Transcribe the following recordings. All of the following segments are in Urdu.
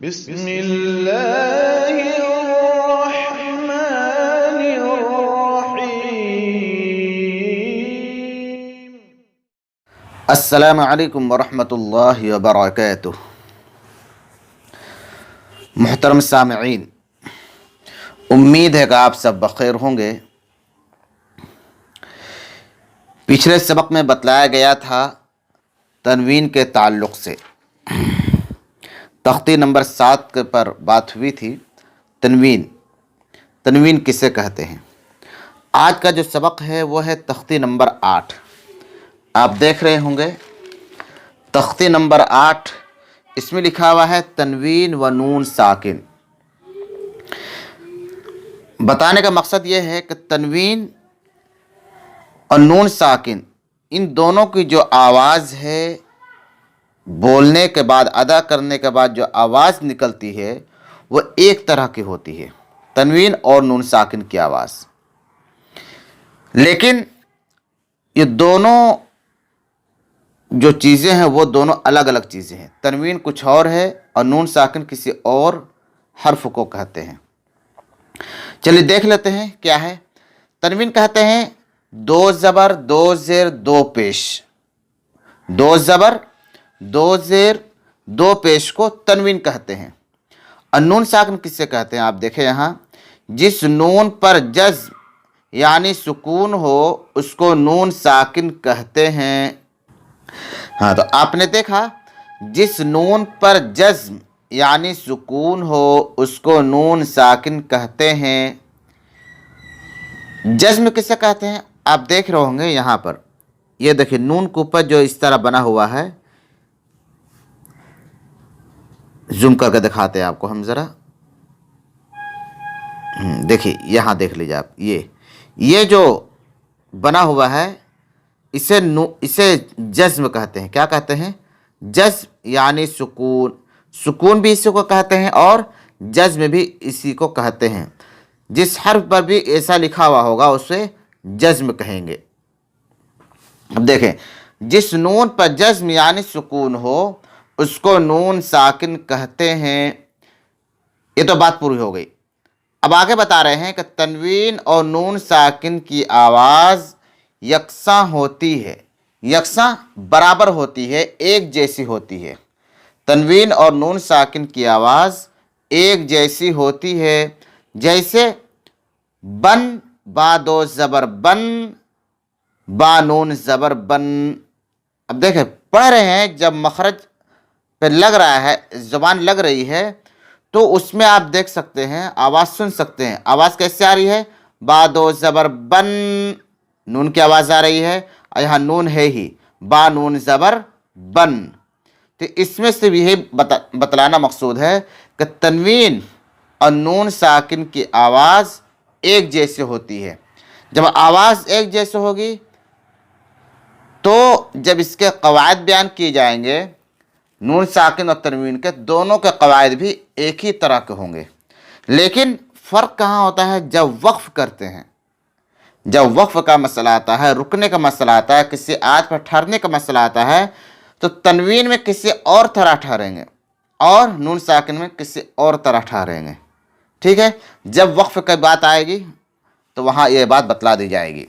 بسم اللہ الرحمن الرحیم۔ السلام علیکم ورحمۃ اللہ وبرکاتہ۔ محترم سامعین، امید ہے کہ آپ سب بخیر ہوں گے۔ پچھلے سبق میں بتلایا گیا تھا تنوین کے تعلق سے، تختی نمبر 7 پر بات ہوئی تھی۔ تنوین کسے کہتے ہیں؟ آج کا جو سبق ہے وہ ہے تختی نمبر 8۔ آپ دیکھ رہے ہوں گے تختی نمبر 8، اس میں لکھا ہوا ہے تنوین و نون ساکن۔ بتانے کا مقصد یہ ہے کہ تنوین اور نون ساکن، ان دونوں کی جو آواز ہے، بولنے کے بعد، ادا کرنے کے بعد جو آواز نکلتی ہے وہ ایک طرح کی ہوتی ہے، تنوین اور نون ساکن کی آواز۔ لیکن یہ دونوں جو چیزیں ہیں وہ دونوں الگ الگ چیزیں ہیں۔ تنوین کچھ اور ہے اور نون ساکن کسی اور حرف کو کہتے ہیں۔ چلیے دیکھ لیتے ہیں کیا ہے۔ تنوین کہتے ہیں 2 زبر 2 زیر 2 پیش۔ 2 زبر 2 زیر 2 پیش کو تنوین کہتے ہیں۔ اور نون ساکن کسے کہتے ہیں؟ آپ دیکھیں یہاں، جس نون پر جزم یعنی سکون ہو اس کو نون ساکن کہتے ہیں۔ ہاں، تو آپ نے دیکھا، جس نون پر جزم یعنی سکون ہو اس کو نون ساکن کہتے ہیں۔ جزم کسے کہتے ہیں؟ آپ دیکھ رہے ہوں گے یہاں پر، یہ دیکھیں نون کے اوپر جو اس طرح بنا ہوا ہے، زوم کر کے دکھاتے ہیں آپ کو ہم ذرا۔ دیکھیے یہاں دیکھ لیجیے آپ، یہ جو بنا ہوا ہے اسے جزم کہتے ہیں۔ کیا کہتے ہیں؟ جزم یعنی سکون۔ سکون بھی اسی کو کہتے ہیں اور جزم بھی اسی کو کہتے ہیں۔ جس حرف پر بھی ایسا لکھا ہوا ہوگا اسے جزم کہیں گے۔ اب دیکھیں، جس نون پر جزم یعنی سکون ہو اس کو نون ساکن کہتے ہیں۔ یہ تو بات پوری ہو گئی۔ اب آگے بتا رہے ہیں کہ تنوین اور نون ساکن کی آواز یکساں ہوتی ہے، یکساں برابر ہوتی ہے، ایک جیسی ہوتی ہے۔ تنوین اور نون ساکن کی آواز ایک جیسی ہوتی ہے، جیسے بن با 2 زبر بن، با نون زبر بن۔ اب دیکھیں پڑھ رہے ہیں، جب مخرج پہ لگ رہا ہے، زبان لگ رہی ہے، تو اس میں آپ دیکھ سکتے ہیں، آواز سن سکتے ہیں۔ آواز کیسے آ رہی ہے؟ با 2 زبر بن، نون کی آواز آ رہی ہے، اور یہاں نون ہے ہی، با نون زبر بن۔ تو اس میں سے بھی بتلانا مقصود ہے کہ تنوین اور نون ساکن کی آواز ایک جیسے ہوتی ہے۔ جب آواز ایک جیسے ہوگی تو جب اس کے قواعد بیان کیے جائیں گے، نون ساکن اور تنوین کے دونوں کے قواعد بھی ایک ہی طرح کے ہوں گے۔ لیکن فرق کہاں ہوتا ہے؟ جب وقف کرتے ہیں، جب وقف کا مسئلہ آتا ہے، رکنے کا مسئلہ آتا ہے، کسی آیت پر ٹھہرنے کا مسئلہ آتا ہے، تو تنوین میں کسی اور طرح ٹھہریں گے اور نون ساکن میں کسی اور طرح ٹھہریں گے۔ ٹھیک ہے؟ جب وقف کی بات آئے گی تو وہاں یہ بات بتلا دی جائے گی۔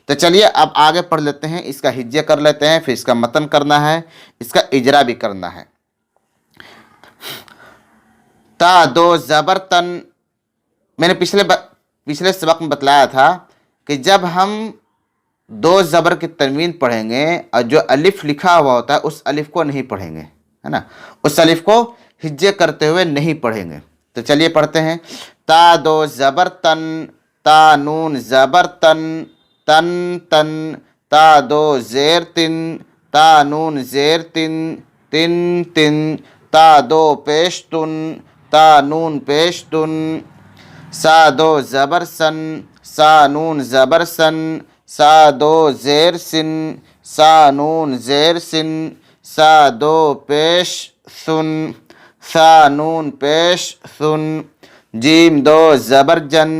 تو چلیے اب آگے پڑھ لیتے ہیں، اس کا ہجے کر لیتے ہیں، پھر اس کا متن کرنا ہے، اس کا اجرا بھی کرنا ہے۔ تا 2 زبر تن، میں نے پچھلے سبق میں بتلایا تھا کہ جب ہم 2 زبر کی تنوین پڑھیں گے اور جو الف لکھا ہوا ہوتا ہے اس الف کو نہیں پڑھیں گے، ہے نا، اس الف کو ہجے کرتے ہوئے نہیں پڑھیں گے۔ تو چلیے پڑھتے ہیں۔ تا 2 زبر تن، تا نون زبر تن، تن تن، تا 2 زیر تن، تا نون زیر تن، تن تن، تا 2 پیش تن، تا نون پیش تن، سا 2 زبر سن، سا نون زبر سن، سا 2 زیر سن، سا نون زیر سن، سا 2 پیش سن، سا نون پیش سن، جیم 2 زبر جن،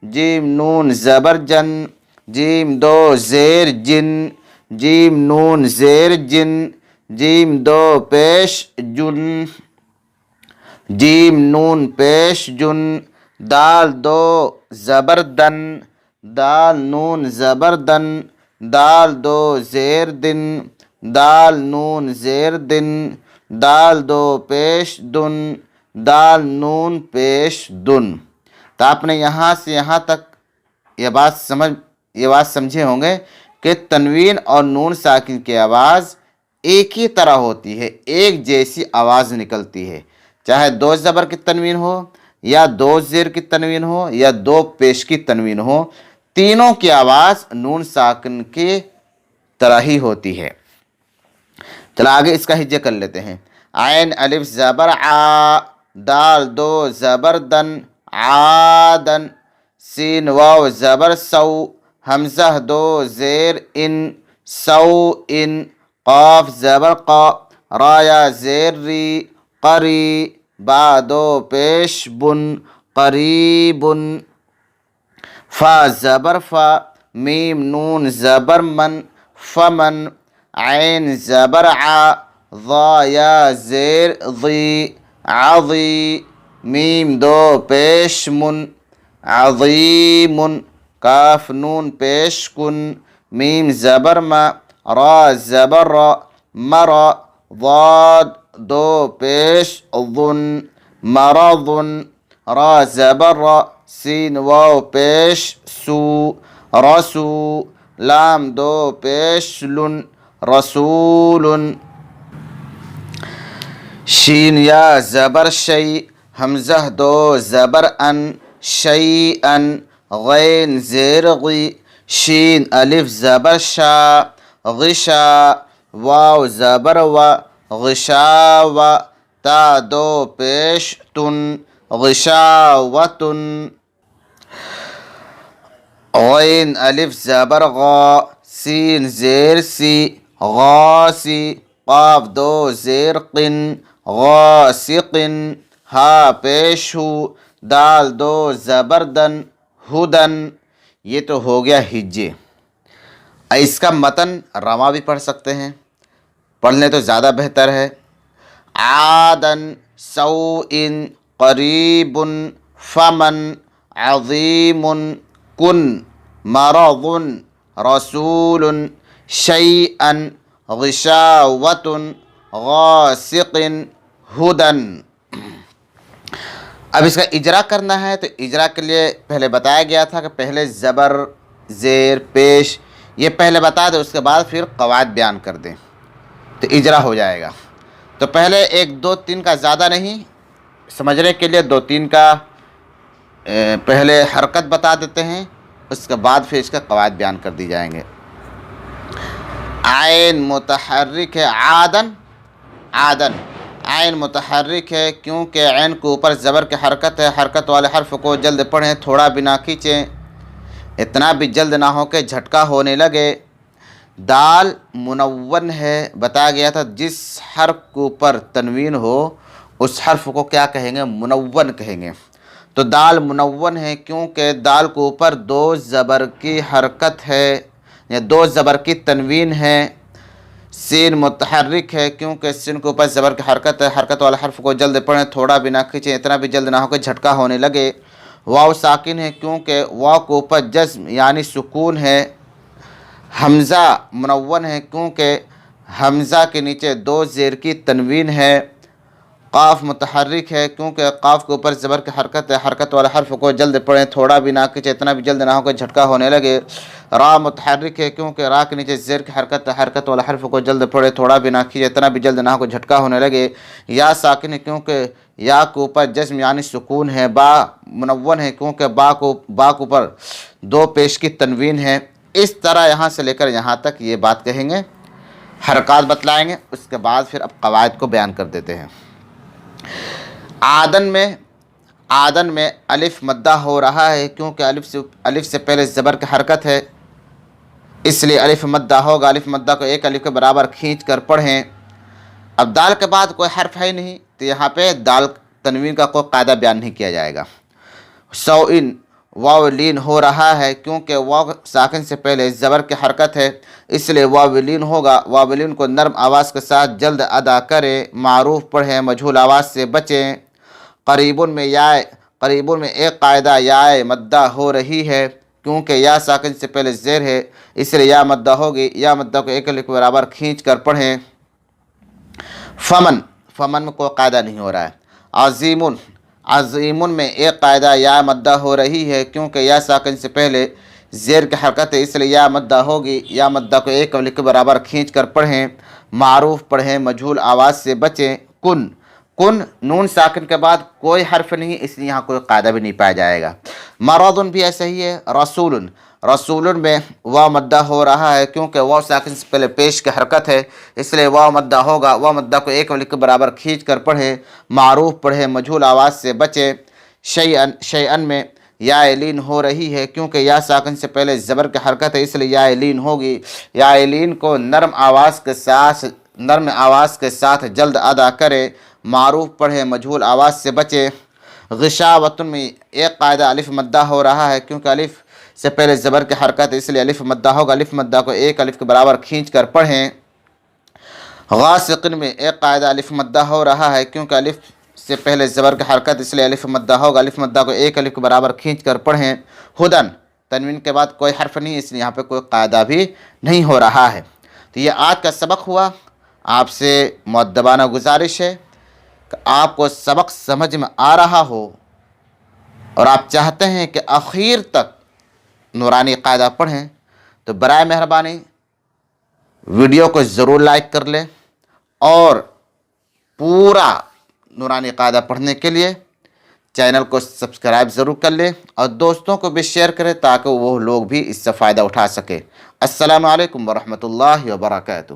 جیم نون زبر جن، جیم 2 زیر جن، جیم نون زیر جن، جیم 2 پیش جن، جیم نون پیش جن، دال دو زبردن، دال نون زبردن، دال دو زیر دن، دال نون زیر دن، دال دو پیش دن، دال نون پیش دن۔ تو آپ نے یہاں سے یہاں تک یہ بات سمجھے ہوں گے کہ تنوین اور نون ساکن کی آواز ایک ہی طرح ہوتی ہے، ایک جیسی آواز نکلتی ہے، چاہے دو زبر کی تنوین ہو یا دو زیر کی تنوین ہو یا دو پیش کی تنوین ہو، تینوں کی آواز نون ساکن کی طرح ہی ہوتی ہے۔ چلو آگے اس کا ہجے کر لیتے ہیں۔ عین الف زبر آ، دال دو زبر دن، عادن، سین واو زبر سو، حمزہ دو زیر ان، سو ان، قاف زبر قا، رایا زیر ری، قری، با دو پیش بن، قریبن، فا زبر فا، میم نون زبر من، فمن، عین زبر ع، ضا یا زیر ضی، عضی، میم دو پیش من، عظیم، کاف نون پیش کن، میم زبر ما، را زبر را، مرا، ضاد دو پیش ظن، مرض، را زبر را، سین واو پیش سو، رسو، لام دو پیش لن، رسول، شین یا زبر شی، حمزہ دو زبر ان، شیئن، غین زیر غی، شین الف زبر شا، غشا، واو زبر و، غشاو، تا دو پیش تن، غشاوتن، غین الف زبر غا، سین زیر سی، غاسی، قاف دو زیر قن، غاسقن، ہا پیش ہو، دال دو زبردن، ہدن۔ یہ تو ہو گیا ہجے۔ اس کا متن رواں بھی پڑھ سکتے ہیں، پڑھ لیں تو زیادہ بہتر ہے۔ عادن، سوءن، قریب، فمن، عظیم، کن، مرض، رسول، شیئا، غشاوۃ، غاسق، ہدن۔ اب اس کا اجرا کرنا ہے تو اجرا کے لیے پہلے بتایا گیا تھا کہ پہلے زبر، زیر، پیش یہ پہلے بتا دیں، اس کے بعد پھر قواعد بیان کر دیں تو اجرا ہو جائے گا۔ تو پہلے ایک دو تین کا زیادہ نہیں، سمجھنے کے لیے دو تین کا پہلے حرکت بتا دیتے ہیں، اس کے بعد پھر اس کا قواعد بیان کر دی جائیں گے۔ عین متحرک ہے، عادن، عادن، عین متحرک ہے کیونکہ عین کے اوپر زبر کی حرکت ہے، حرکت والے حرف کو جلد پڑھیں، تھوڑا بھی نہ کھینچیں، اتنا بھی جلد نہ ہو کہ جھٹکا ہونے لگے۔ دال منون ہے، بتایا گیا تھا جس حرف کے اوپر تنوین ہو اس حرف کو کیا کہیں گے؟ منون کہیں گے۔ تو دال منون ہے کیونکہ دال کے اوپر دو زبر کی حرکت ہے یا دو زبر کی تنوین ہے۔ سین متحرک ہے کیونکہ سین کے اوپر زبر کی حرکت ہے، حرکت والے حرف کو جلد پڑھیں، تھوڑا بھی نہ کھینچیں، اتنا بھی جلد نہ ہو کہ جھٹکا ہونے لگے۔ واو ساکن ہے کیونکہ واو کے اوپر جزم یعنی سکون ہے۔ حمزہ منون ہے کیونکہ حمزہ کے نیچے دو زیر کی تنوین ہے۔ قاف متحرک ہے کیونکہ قاف کے اوپر زبر کی حرکت ہے، حرکت والے حرف کو جلد پڑھیں، تھوڑا بھی نہ کھینچیں، اتنا بھی جلد نہ ہو کہ جھٹکا ہونے لگے۔ را متحرک ہے کیونکہ را کے نیچے زیر کی حرکت ہے، حرکت والے حرف کو جلد پڑھیں، تھوڑا بھی نہ کھینچیں، اتنا بھی جلد نہ ہو کہ جھٹکا ہونے لگے۔ یا ساکن ہے کیونکہ یا کے اوپر جزم یعنی سکون ہے۔ با منون ہے کیونکہ با کے اوپر دو پیش کی تنوین ہے۔ اس طرح یہاں سے لے کر یہاں تک یہ بات کہیں گے، حرکات بتلائیں گے، اس کے بعد پھر اب قواعد کو بیان کر دیتے ہیں۔ آدن میں الف مدہ ہو رہا ہے کیونکہ الف سے پہلے زبر کی حرکت ہے، اس لیے الف مدہ ہوگا۔ الف مدہ کو ایک الف کے برابر کھینچ کر پڑھیں۔ اب دال کے بعد کوئی حرف ہے نہیں تو یہاں پہ دال تنوین کا کوئی قاعدہ بیان نہیں کیا جائے گا۔ سوئن واو لین ہو رہا ہے کیونکہ واو ساکن سے پہلے زبر کی حرکت ہے، اس لیے واو لین ہوگا۔ واو لین کو نرم آواز کے ساتھ جلد ادا کریں، معروف پڑھیں، مجہول آواز سے بچیں۔ قریبن میں قریبن میں ایک قاعدہ یا مدہ ہو رہی ہے کیونکہ یا ساکن سے پہلے زیر ہے، اس لیے یا مدہ ہوگی، یا مدہ کو ایک الف کے برابر کھینچ کر پڑھیں۔ فمن میں کوئی قاعدہ نہیں ہو رہا ہے۔ عظیمن میں ایک قاعدہ یا مدہ ہو رہی ہے کیونکہ یا ساکن سے پہلے زیر کی حرکت ہے، اس لیے یا مدہ ہوگی، یا مدہ کو ایک الف کے برابر کھینچ کر پڑھیں۔ معروف پڑھیں، مجہول آواز سے بچیں۔ کن نون ساکن کے بعد کوئی حرف نہیں، اس لیے یہاں کوئی قاعدہ بھی نہیں پایا جائے گا۔ مرض بھی ایسا ہی ہے۔ رسول میں واو مدہ ہو رہا ہے کیونکہ واو ساکن سے پہلے پیش کی حرکت ہے، اس لیے واو مدہ ہوگا، واو مدہ کو ایک الف کے برابر کھینچ کر پڑھیں۔ معروف پڑھیں، مجہول آواز سے بچیں۔ شیئن میں یا لین ہو رہی ہے کیونکہ یا ساکن سے پہلے زبر کی حرکت ہے، اس لیے یا لین ہوگی۔ یا لین کو نرم آواز کے ساتھ جلد ادا کرے۔ معروف پڑھیں، مجہول آواز سے بچیں۔ غشاوتن میں ایک قاعدہ الف مدہ ہو رہا ہے کیونکہ الف سے پہلے زبر کی حرکت ہے، اس لیے الف مدہ ہوگا، الف مدہ کو ایک الف کے برابر کھینچ کر پڑھیں۔ غاسقن میں ایک قاعدہ الف مدہ ہو رہا ہے کیونکہ الف سے پہلے زبر کی حرکت، اس لیے الف مدہ ہوگا، الف مدہ کو ایک الف کے برابر کھینچ کر پڑھیں۔ ہدن تنوین کے بعد کوئی حرف نہیں، اس لیے یہاں پہ کوئی قاعدہ بھی نہیں ہو رہا ہے۔ تو یہ آج کا سبق ہوا۔ آپ سے مؤدبانہ گزارش ہے کہ آپ کو سبق سمجھ میں آ رہا ہو اور آپ چاہتے ہیں کہ آخر تک نورانی قاعدہ پڑھیں تو برائے مہربانی ویڈیو کو ضرور لائک کر لیں اور پورا نورانی قاعدہ پڑھنے کے لیے چینل کو سبسکرائب ضرور کر لیں اور دوستوں کو بھی شیئر کریں تاکہ وہ لوگ بھی اس سے فائدہ اٹھا سکیں۔ السلام علیکم ورحمۃ اللہ وبرکاتہ۔